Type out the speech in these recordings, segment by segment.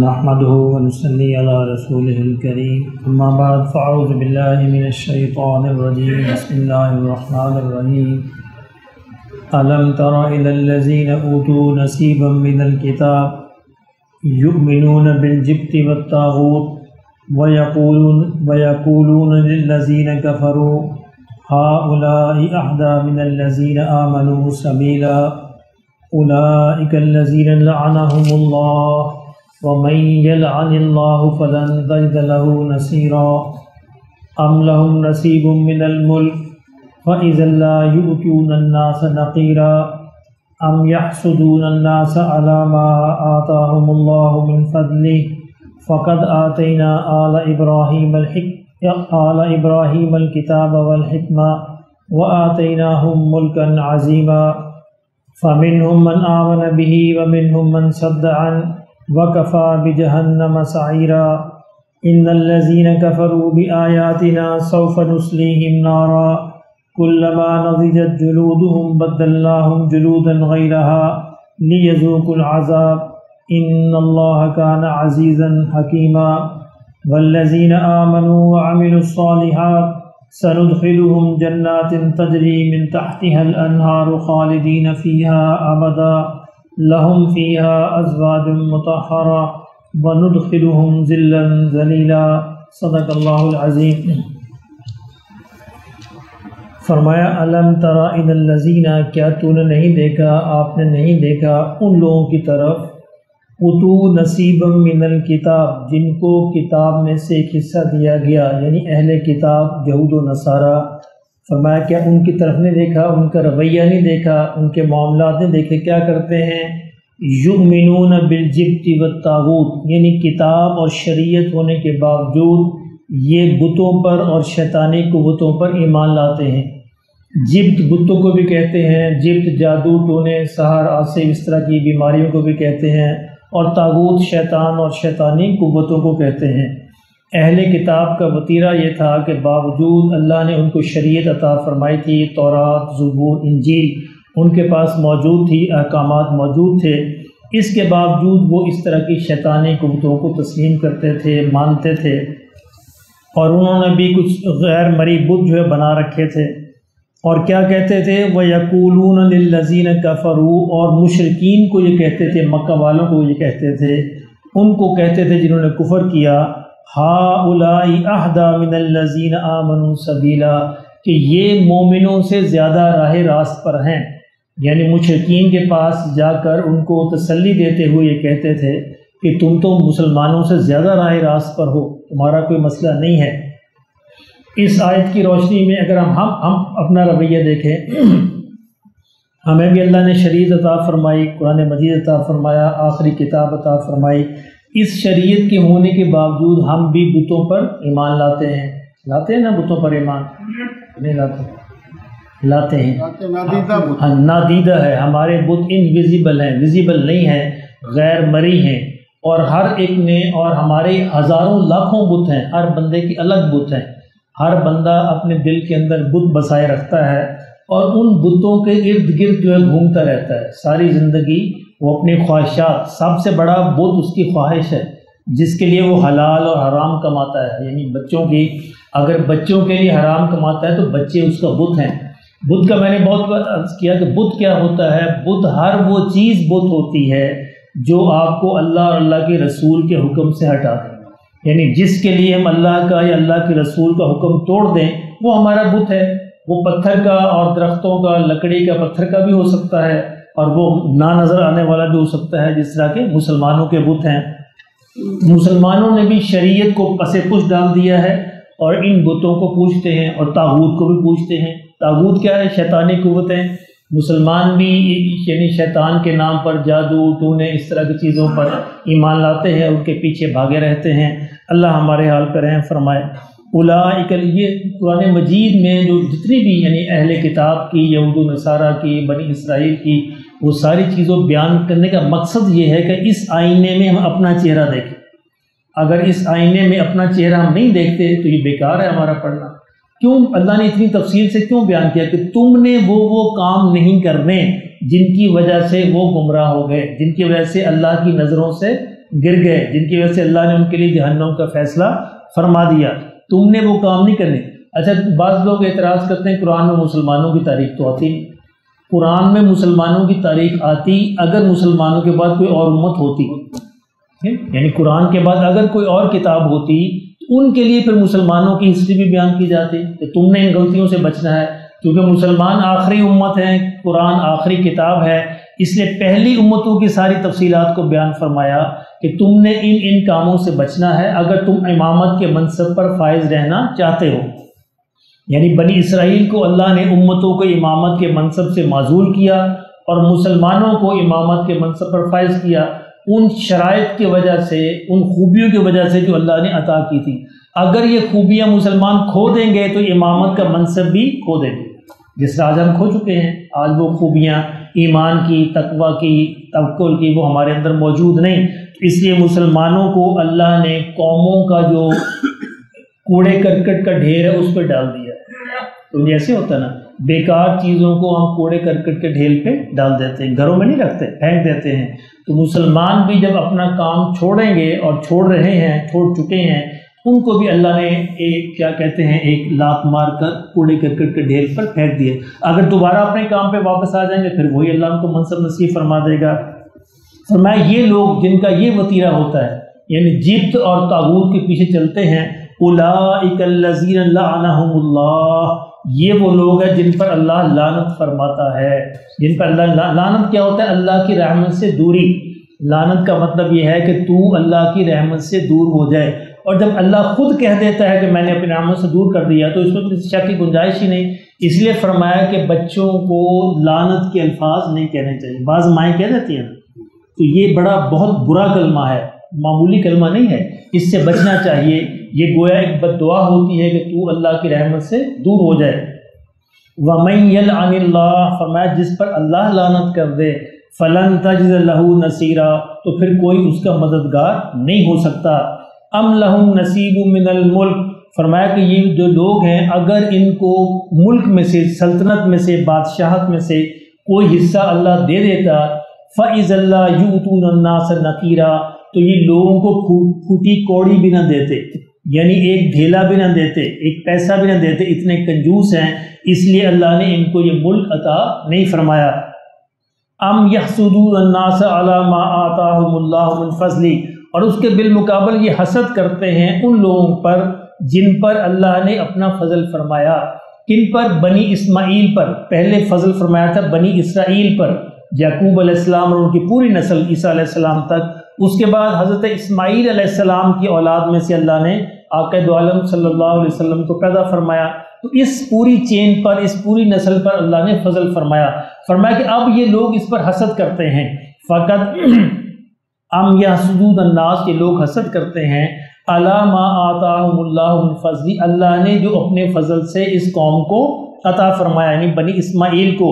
نحمده ونصلي على رسوله الكريم اما بعد فاعوذ بالله من الشيطان الرجيم بسم الله الرحمن الرحيم ألم تر إلى الذين أوتوا نصيبا من الكتاب يؤمنون بالجبت والطاغوت ويقولون للذين كفروا هؤلاء أهدى من الذين آمنوا سبيلا أولئك الذين لعنهم الله ومن يلعن الله فلن تجد له نصيرا أم لهم نصيب من الملك فإذا لا يؤتون الناس نقيرا أم يحسدون الناس على ما آتاهم الله من فضله فقد آتينا آل إبراهيم الكتاب والحكمة وآتيناهم ملكا عظيما فمنهم من آمن به ومنهم من صد عنه وَكَفَى بِجَهَنَّمَ سَعِيرًا إِنَّ الَّذِينَ كَفَرُوا بِآيَاتِنَا سَوْفَ نُصْلِيهِمْ نَارًا كُلَّمَا نَضِجَتْ جُلُودُهُمْ بَدَّلْنَاهُمْ جُلُودًا غَيْرَهَا لِيَذُوقُوا الْعَذَابَ إِنَّ اللَّهَ كَانَ عَزِيزًا حَكِيمًا وَالَّذِينَ آمَنُوا وَعَمِلُوا الصَّالِحَاتِ سَنُدْخِلُهُمْ جَنَّاتٍ تَجْرِي مِنْ تَحْتِهَا الْأَنْهَارُ خَالِدِينَ فِيهَا أَبَدًا لهم فيها أزواج مطهرة وندخلهم ظلا ظليلا صدق اللہ العظیم۔ فرمایا الم تر إلی الذین، کیا تو نے نہیں دیکھا، آپ نے نہیں دیکھا ان لوگوں کی طرف اوتوا نصیبا من الکتاب، جن کو کتاب میں سے ایک حصہ دیا گیا، یعنی اہل کتاب یہود و نصارہ۔ فرمایا کیا ان کی طرف نہیں دیکھا، ان کا رویہ نہیں دیکھا، ان کے معاملات نہیں دیکھے، کیا کرتے ہیں؟ یؤمنون بالجبت والطاغوت، یعنی کتاب اور شریعت ہونے کے باوجود یہ بتوں پر اور شیطانی قوتوں پر ایمان لاتے ہیں۔ جبت بتوں کو بھی کہتے ہیں، جبت جادو ٹونے سحر عاصف اس طرح کی بیماریوں کو بھی کہتے ہیں، اور طاغوت شیطان اور شیطانی قوتوں کو کہتے ہیں۔ اہل کتاب کا وطیرہ یہ تھا کہ باوجود اللہ نے ان کو شریعت عطا فرمائی تھی، تورات، زبور، انجیل ان کے پاس موجود تھی، احکامات موجود تھے، اس کے باوجود وہ اس طرح کی شیطانی قوتوں کو تسلیم کرتے تھے، مانتے تھے، اور انہوں نے بھی کچھ غیر مری بت جو ہے بنا رکھے تھے۔ اور کیا کہتے تھے؟ وَيَقُولُونَ لِلَّذِينَ كَفَرُوا، اور مشرکین کو یہ کہتے تھے، مکہ والوں کو یہ کہتے تھے، ان کو کہتے تھے جنہوں نے کفر کیا، ہؤلاء اہدی من الذین آمنوا سبیلا، کہ یہ مومنوں سے زیادہ راہ راست پر ہیں۔ یعنی مشرکین کے پاس جا کر ان کو تسلی دیتے ہوئے یہ کہتے تھے کہ تم تو مسلمانوں سے زیادہ راہ راست پر ہو، تمہارا کوئی مسئلہ نہیں ہے۔ اس آیت کی روشنی میں اگر ہم اپنا رویہ دیکھیں، ہمیں بھی اللہ نے شریعت عطا فرمائی، قرآن مجید عطا فرمایا، آخری کتاب عطا فرمائی، اس شریعت کے ہونے کے باوجود ہم بھی بتوں پر ایمان لاتے ہیں نا، بتوں پر ایمان نہیں لاتے ہیں، نادیدہ ہے، ہمارے بت انویزیبل ہیں، ویزیبل نہیں ہیں، غیر مری ہیں، اور ہر ایک نے، اور ہمارے ہزاروں لاکھوں بت ہیں، ہر بندے کی الگ بت ہیں، ہر بندہ اپنے دل کے اندر بت بسائے رکھتا ہے، اور ان بتوں کے ارد گرد جو ہے گھومتا رہتا ہے ساری زندگی۔ وہ اپنی خواہشات، سب سے بڑا بت اس کی خواہش ہے، جس کے لیے وہ حلال اور حرام کماتا ہے، یعنی بچوں کی، اگر بچوں کے لیے حرام کماتا ہے تو بچے اس کا بت ہیں۔ بت کا میں نے بہت بار عرض کیا کہ بت کیا ہوتا ہے؟ بت ہر وہ چیز بت ہوتی ہے جو آپ کو اللہ اور اللہ کے رسول کے حکم سے ہٹا دے، یعنی جس کے لیے ہم اللہ کا یا اللہ کے رسول کا حکم توڑ دیں وہ ہمارا بت ہے۔ وہ پتھر کا اور درختوں کا، لکڑی کا، پتھر کا بھی ہو سکتا ہے، اور وہ نہ نظر آنے والا بھی ہو سکتا ہے، جس طرح کے مسلمانوں کے بت ہیں۔ مسلمانوں نے بھی شریعت کو پس پش ڈال دیا ہے، اور ان بتوں کو پوجتے ہیں، اور طاغوت کو بھی پوجتے ہیں۔ طاغوت کیا ہے؟ شیطانی قوتیں۔ مسلمان بھی یعنی شیطان کے نام پر جادو ٹونے اس طرح کی چیزوں پر ایمان لاتے ہیں، ان کے پیچھے بھاگے رہتے ہیں۔ اللہ ہمارے حال پر رحم فرمائے۔ اولئک، یہ قرآن مجید میں جو جتنی بھی یعنی اہل کتاب کی، یہود و نصارہ کی، بنی اسرائیل کی، وہ ساری چیزوں بیان کرنے کا مقصد یہ ہے کہ اس آئینے میں ہم اپنا چہرہ دیکھیں۔ اگر اس آئینے میں اپنا چہرہ ہم نہیں دیکھتے تو یہ بیکار ہے ہمارا پڑھنا۔ کیوں اللہ نے اتنی تفصیل سے کیوں بیان کیا کہ تم نے وہ کام نہیں کرنے جن کی وجہ سے وہ گمراہ ہو گئے، جن کی وجہ سے اللہ کی نظروں سے گر گئے، جن کی وجہ سے اللہ نے ان کے لیے جہنم کا فیصلہ فرما دیا۔ تم نے وہ کام نہیں کرنے۔ اچھا، بعض لوگ اعتراض کرتے ہیں قرآن میں مسلمانوں کی تاریخ تو آتی نہیں۔ قرآن میں مسلمانوں کی تاریخ آتی اگر مسلمانوں کے بعد کوئی اور امت ہوتی، یعنی قرآن کے بعد اگر کوئی اور کتاب ہوتی تو ان کے لیے پھر مسلمانوں کی ہسٹری بھی بیان کی جاتی کہ تم نے ان غلطیوں سے بچنا ہے، کیونکہ مسلمان آخری امت ہیں، قرآن آخری کتاب ہے، اس لیے پہلی امتوں کی ساری تفصیلات کو بیان فرمایا کہ تم نے ان کاموں سے بچنا ہے اگر تم امامت کے منصب پر فائز رہنا چاہتے ہو۔ یعنی بنی اسرائیل کو اللہ نے امتوں کو امامت کے منصب سے معزول کیا اور مسلمانوں کو امامت کے منصب پر فائز کیا، ان شرائط کی وجہ سے، ان خوبیوں کی وجہ سے جو اللہ نے عطا کی تھی۔ اگر یہ خوبیاں مسلمان کھو دیں گے تو امامت کا منصب بھی کھو دیں گے، جس طرح آج ہم کھو چکے ہیں۔ آج وہ خوبیاں ایمان کی، تقوی کی، توکل کی، وہ ہمارے اندر موجود نہیں۔ اس لیے مسلمانوں کو اللہ نے قوموں کا جو کوڑے کرکٹ کا ڈھیر ہے اس پہ ڈال دیا ہے۔ تو ایسے ہوتا ہے نا، بیکار چیزوں کو ہم کوڑے کرکٹ کے ڈھیر پہ ڈال دیتے ہیں، گھروں میں نہیں رکھتے، پھینک دیتے ہیں۔ تو مسلمان بھی جب اپنا کام چھوڑیں گے، اور چھوڑ رہے ہیں، چھوڑ چکے ہیں، ان کو بھی اللہ نے ایک کیا کہتے ہیں ایک لات مار کر کوڑے کرکٹ کے ڈھیر پر پھینک دیے۔ اگر دوبارہ اپنے کام پہ واپس آ جائیں گے پھر وہی اللہ ان کو منصب نصیب فرما دے گا۔ فرمایا یہ لوگ جن کا یہ وتیرہ ہوتا ہے، یعنی جبت اور طاغوت کے پیچھے چلتے ہیں، اولئک الذین لعنہم اللہ، یہ وہ لوگ ہیں جن پر اللہ لعنت فرماتا ہے۔ جن پر اللہ لعنت کیا ہوتا ہے؟ اللہ کی رحمت سے دوری۔ لعنت کا مطلب یہ ہے کہ تو اللہ کی رحمت سے دور ہو جائے، اور جب اللہ خود کہہ دیتا ہے کہ میں نے اپنی رحمت سے دور کر دیا تو اس میں کسی شک کی گنجائش ہی نہیں۔ اس لیے فرمایا کہ بچوں کو لعنت کے الفاظ نہیں کہنے چاہیے۔ بعض مائیں کہہ دیتی ہیں تو یہ بڑا بہت برا کلمہ ہے، معمولی کلمہ نہیں ہے، اس سے بچنا چاہیے۔ یہ گویا ایک بد دعا ہوتی ہے کہ تو اللہ کی رحمت سے دور ہو جائے۔ وَمَن يَلْعَنِ اللَّهُ، فرمایا جس پر اللہ لعنت کر دے، فَلَن تَجِدَ لَهُ نَصِيرًا، تو پھر کوئی اس کا مددگار نہیں ہو سکتا۔ أَمْ لَهُمْ نَصِيبٌ مِّنَ الْمُلْكِ، فرمایا کہ یہ جو لوگ ہیں اگر ان کو ملک میں سے، سلطنت میں سے، بادشاہت میں سے کوئی حصہ اللہ دے دیتا، فَإِذَا لَا يُؤْتُونَ النَّاسَ نَقِيرًا، تو یہ لوگوں کو پھوٹی کوڑی بھی نہ دیتے، یعنی ایک ڈھیلا بھی نہ دیتے، ایک پیسہ بھی نہ دیتے، اتنے کنجوس ہیں، اس لیے اللہ نے ان کو یہ ملک عطا نہیں فرمایا۔ ام یحسدون الناس علی ما آتاہم اللہ من فضل، اور اس کے بالمقابل یہ حسد کرتے ہیں ان لوگوں پر جن پر اللہ نے اپنا فضل فرمایا۔ کن پر؟ بنی اسماعیل پر۔ پہلے فضل فرمایا تھا بنی اسرائیل پر، یعقوب علیہ السلام اور ان کی پوری نسل عیسیٰ علیہ السلام تک۔ اس کے بعد حضرت اسماعیل علیہ السلام کی اولاد میں سے اللہ نے آقا دو عالم صلی اللہ علیہ وسلم کو پیدا فرمایا۔ تو اس پوری چین پر، اس پوری نسل پر اللہ نے فضل فرمایا۔ فرمایا کہ اب یہ لوگ اس پر حسد کرتے ہیں۔ فقط ام یحسدون الناس، یہ لوگ حسد کرتے ہیں علی ما آتاہم اللہ من فضل، اللہ نے جو اپنے فضل سے اس قوم کو عطا فرمایا، یعنی بنی اسماعیل کو۔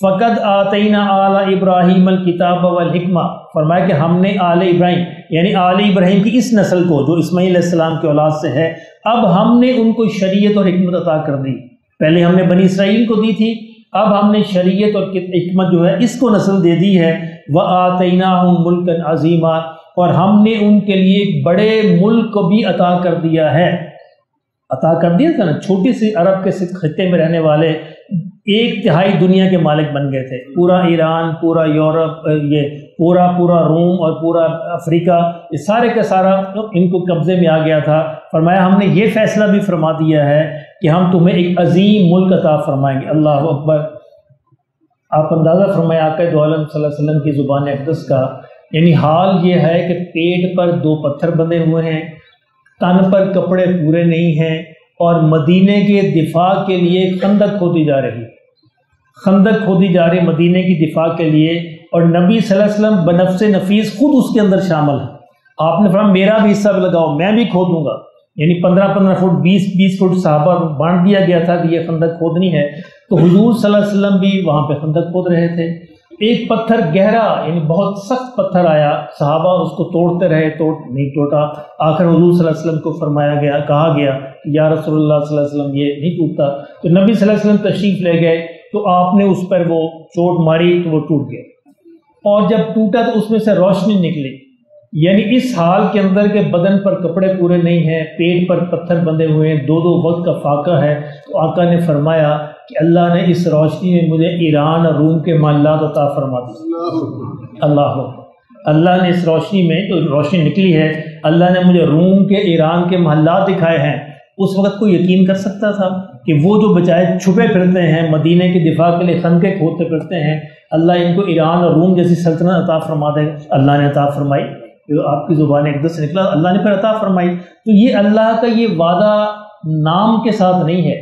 فقد آتینا آل ابراہیم الکتاب والحکمہ، فرمایا کہ ہم نے آل ابراہیم یعنی آل ابراہیم کی اس نسل کو جو اسماعیل علیہ السلام کی اولاد سے ہے، اب ہم نے ان کو شریعت اور حکمت عطا کر دی۔ پہلے ہم نے بنی اسرائیل کو دی تھی، اب ہم نے شریعت اور حکمت جو ہے اس کو نسل دے دی ہے۔ وَآتَيْنَاهُمْ مُلْكًا عَظِيمًا، اور ہم نے ان کے لیے ایک بڑے ملک کو بھی عطا کر دیا ہے۔ عطا کر دیا تھا نا، چھوٹی سی عرب کے خطے میں رہنے والے 1/3 دنیا کے مالک بن گئے تھے۔ پورا ایران، پورا یورپ، یہ پورا روم اور پورا افریقہ، یہ سارے کا سارا ان کو قبضے میں آ گیا تھا۔ فرمایا ہم نے یہ فیصلہ بھی فرما دیا ہے کہ ہم تمہیں ایک عظیم ملک عطا فرمائیں گے۔ اللہ اکبر! آپ اندازہ فرمائیں آقا دو عالم صلی اللہ علیہ وسلم کی زبان اقدس کا، یعنی حال یہ ہے کہ پیٹ پر 2 پتھر بندھے ہوئے ہیں، تن پر کپڑے پورے نہیں ہیں، اور مدینے کے دفاع کے لیے خندق کھودی جا رہی، خندق کھودی جا رہی مدینے کی دفاع کے لیے، اور نبی صلی اللہ علیہ وسلم بنفس نفیس خود اس کے اندر شامل ہے۔ آپ نے فرمایا میرا بھی حصہ لگاؤ، میں بھی کھودوں گا، یعنی 15 فٹ 20 فٹ صحابہ بانٹ دیا گیا تھا کہ یہ خندق کھودنی ہے۔ تو حضور صلی اللہ علیہ وسلم بھی وہاں پہ خندق کھود رہے تھے۔ ایک پتھر گہرا یعنی بہت سخت پتھر آیا، صحابہ اس کو توڑتے رہے، نہیں ٹوٹا۔ آخر حضور صلی اللہ علیہ وسلم کو فرمایا گیا، کہا گیا کہ یا رسول اللہ صلی اللہ علیہ وسلم یہ نہیں ٹوٹتا۔ تو نبی صلی اللہ علیہ وسلم تشریف لے گئے تو آپ نے اس پر وہ چوٹ ماری تو وہ ٹوٹ گیا، اور جب ٹوٹا تو اس میں سے روشنی نکلی۔ یعنی اس حال کے اندر کہ بدن پر کپڑے پورے نہیں ہیں، پیٹ پر پتھر بندھے ہوئے ہیں، 2 وقت کا فاقہ ہے، تو آقا نے فرمایا کہ اللہ نے اس روشنی میں مجھے ایران اور روم کے محلات عطا فرما دی۔ اللہ نے اس روشنی میں جو روشنی نکلی ہے، اللہ نے مجھے روم کے ایران کے محلات دکھائے ہیں۔ اس وقت کوئی یقین کر سکتا تھا کہ وہ جو بچائے چھپے پھرتے ہیں، مدینے کے دفاع کے لیے خندقیں کھودتے پھرتے ہیں، اللہ ان کو ایران اور روم جیسی سلطنت عطا فرما دے؟ اللہ نے عطا فرمائی، جو آپ کی زبان اقدس سے نکلا اللہ نے پھر عطا فرمائی۔ تو یہ اللہ کا یہ وعدہ نام کے ساتھ نہیں ہے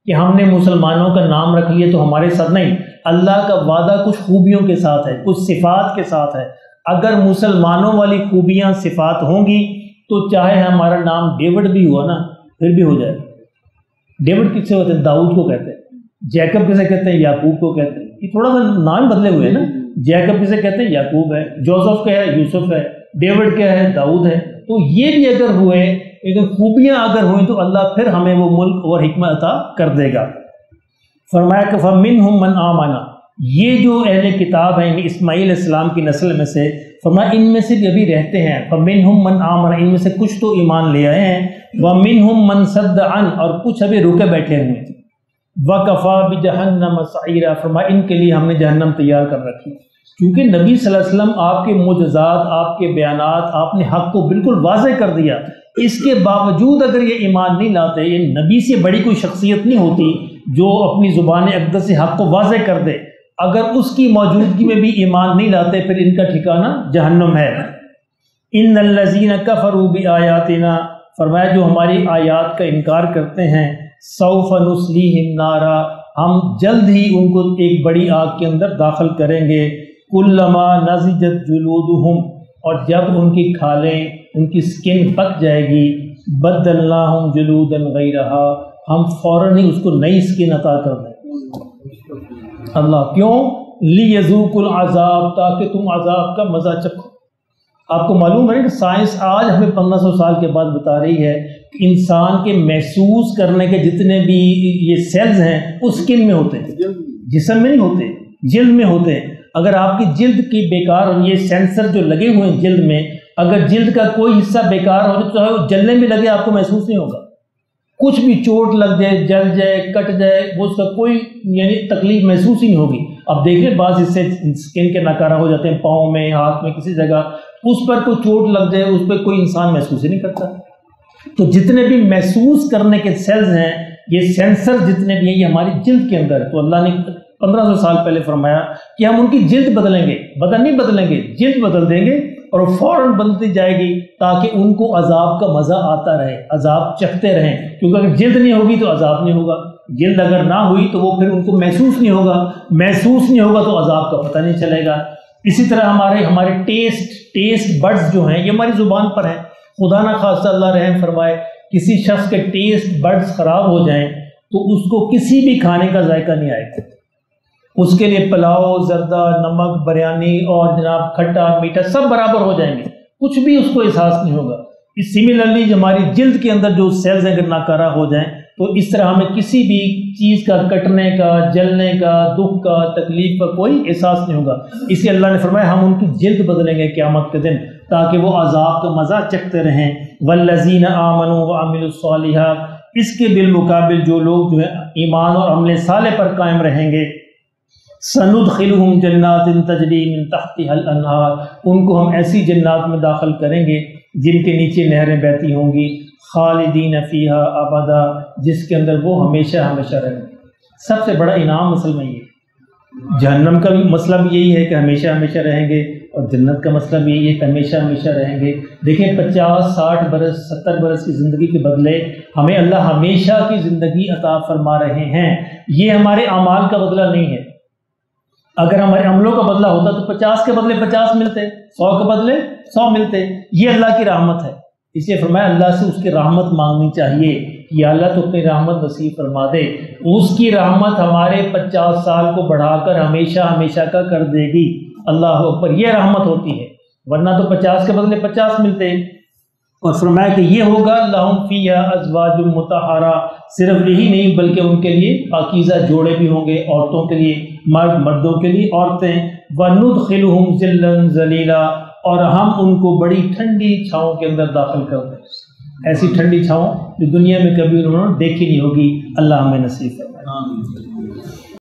کہ ہم نے مسلمانوں کا نام رکھ لیا تو ہمارے ساتھ نہیں، اللہ کا وعدہ کچھ خوبیوں کے ساتھ ہے، کچھ صفات کے ساتھ ہے۔ اگر مسلمانوں والی خوبیاں صفات ہوں گی تو چاہے ہمارا نام ڈیوڈ بھی ہوا نا پھر بھی ہو جائے۔ ڈیوڈ کس سے ہوتے ہیں؟ داؤد کو کہتے ہیں۔ جیکب کسے کہتے ہیں؟ یعقوب کو کہتے ہیں۔ یہ تھوڑا سا نام بدلے ہوئے ہیں نا، جیکب کسے کہتے ہیں؟ یعقوب ہے، جوزف کیا ہے؟ یوسف ہے، ڈیوڈ کیا ہے؟ داؤد ہے۔ تو یہ بھی اگر ہوئے، لیکن خوبیاں اگر ہوئیں تو اللہ پھر ہمیں وہ ملک اور حکمت عطا کر دے گا۔ فرمایا کہ فَمِنْهُمْ مَنْ آمَنَ، یہ جو اہل کتاب ہیں اسماعیل علیہ السلام کی نسل میں سے، فرمایا ان میں سے بھی ابھی رہتے ہیں۔ فَمِنْهُمْ مَنْ آمَنَ، ان میں سے کچھ تو ایمان لے آئے ہیں۔ وَمِنْهُمْ مَنْ صَدَّ عَنْ، اور کچھ ابھی رکے بیٹھے ہوئے ہیں۔ وَكَفَى بِجَهَنَّمَ سَعِيرًا، فرمایا ان کے لیے ہم نے جہنم تیار کر رکھی۔ کیونکہ نبی صلی اللہ علیہ وسلم آپ کے معجزات، آپ کے بیانات، آپ نے حق کو بالکل واضح کر دیا، اس کے باوجود اگر یہ ایمان نہیں لاتے، یہ نبی سے بڑی کوئی شخصیت نہیں ہوتی جو اپنی زبان اقدس سے حق کو واضح کر دے، اگر اس کی موجودگی میں بھی ایمان نہیں لاتے پھر ان کا ٹھکانہ جہنم ہے۔ ان الذین کفروا بآیاتنا، فرمایا جو ہماری آیات کا انکار کرتے ہیں، سوف نصلیہم نارا، ہم جلد ہی ان کو ایک بڑی آگ کے اندر داخل کریں گے۔ کلما نضجت جلودہم، اور جب ان کی کھالیں، ان کی سکن پک جائے گی، بدلناہم جلودا غیرہا، ہم فوراً ہی اس کو نئی سکن عطا کر دیں۔ اللہ کیوں؟ لیذوقوا العذاب، تاکہ تم عذاب کا مزہ چکھو۔ آپ کو معلوم ہے کہ سائنس آج ہمیں 1500 سال کے بعد بتا رہی ہے کہ انسان کے محسوس کرنے کے جتنے بھی یہ سیلز ہیں وہ سکن میں ہوتے ہیں، جسم میں نہیں ہوتے، جلد میں ہوتے ہیں۔ اگر آپ کی جلد کی بیکار ہو، یہ سینسر جو لگے ہوئے ہیں جلد میں، اگر جلد کا کوئی حصہ بیکار ہو تو وہ جلنے میں لگے آپ کو محسوس نہیں ہوگا، کچھ بھی چوٹ لگ جائے، جل جائے، کٹ جائے، وہ اس کا کوئی یعنی تکلیف محسوس ہی نہیں ہوگی۔ اب دیکھ لیں بعض حصے سکن کے ناکارہ ہو جاتے ہیں، پاؤں میں، ہاتھ میں، کسی جگہ اس پر کوئی چوٹ لگ جائے، اس پہ کوئی انسان محسوس ہی نہیں کرتا۔ تو جتنے بھی محسوس کرنے کے سیلز ہیں، یہ سینسر جتنے بھی ہیں، یہ ہماری جلد کے اندر، تو اللہ نے 1500 سال پہلے فرمایا کہ ہم ان کی جلد بدلیں گے، بدن نہیں بدلیں گے، جلد بدل دیں گے، اور وہ فوراً بدلتی جائے گی تاکہ ان کو عذاب کا مزہ آتا رہے، عذاب چکھتے رہیں۔ کیونکہ اگر جلد نہیں ہوگی تو عذاب نہیں ہوگا، جلد اگر نہ ہوئی تو وہ پھر ان کو محسوس نہیں ہوگا، محسوس نہیں ہوگا تو عذاب کا پتہ نہیں چلے گا۔ اسی طرح ہمارے ٹیسٹ بڈز جو ہیں یہ ہماری زبان پر ہیں۔ خدا نہ خواستہ اللہ رحم فرمائے کسی شخص کے ٹیسٹ بڈز خراب ہو جائیں تو اس کو کسی بھی کھانے کا ذائقہ نہیں آئے گا، اس کے لیے پلاؤ، زردہ، نمک، بریانی اور جناب کھٹا میٹھا سب برابر ہو جائیں گے، کچھ بھی اس کو احساس نہیں ہوگا۔ اس سملرلی جو ہماری جلد کے اندر جو سیلز اگر ناکارہ ہو جائیں تو اس طرح ہمیں کسی بھی چیز کا کٹنے کا، جلنے کا، دکھ کا، تکلیف کا کوئی احساس نہیں ہوگا۔ اس لیے اللہ نے فرمایا ہم ان کی جلد بدلیں گے قیامت کے دن تاکہ وہ عذاب کا مزہ چکھتے رہیں۔ والذین آمنوا وعملوا الصالحات، اس کے بالمقابل جو لوگ جو ہے ایمان اور عمل صالح پر قائم رہیں گے، سندخلہم جنات تجری من تحتها الانہار، ان کو ہم ایسی جنات میں داخل کریں گے جن کے نیچے نہریں بہتی ہوں گی، خالدین فیہا ابدا، جس کے اندر وہ ہمیشہ ہمیشہ رہیں گے۔ سب سے بڑا انعام اصل میں یہ، جہنم کا بھی مسئلہ بھی یہی ہے کہ ہمیشہ ہمیشہ رہیں گے، اور جنت کا مسئلہ بھی یہی ہے کہ ہمیشہ ہمیشہ رہیں گے۔ دیکھیں 50 60 برس 70 برس کی زندگی کے بدلے ہمیں اللہ ہمیشہ کی زندگی عطا فرما رہے ہیں۔ یہ ہمارے اعمال کا بدلہ نہیں ہے، اگر ہمارے عملوں کا بدلہ ہوتا تو 50 کے بدلے 50 ملتے، 100 کے بدلے 100 ملتے۔ یہ اللہ کی رحمت ہے، اس لیے فرمایا اللہ سے اس کی رحمت مانگنی چاہیے، یا اللہ تو اپنی رحمت نصیب فرما دے۔ اس کی رحمت ہمارے 50 سال کو بڑھا کر ہمیشہ ہمیشہ کا کر دے گی۔ اللہ اکبر، یہ رحمت ہوتی ہے، ورنہ تو 50 کے بدلے 50 ملتے۔ اور فرمایا کہ یہ ہوگا لہم فیہا ازواج مطہرہ، صرف یہی نہیں بلکہ ان کے لیے پاکیزہ جوڑے بھی ہوں گے، عورتوں کے لیے مرد، مردوں کے لیے عورتیں۔ وندخلہم ظلا ذلیلا، اور ہم ان کو بڑی ٹھنڈی چھاؤں کے اندر داخل کر دیں، ایسی ٹھنڈی چھاؤں جو دنیا میں کبھی انہوں نے دیکھی نہیں ہوگی۔ اللہ ہمیں نصیب فرمائے۔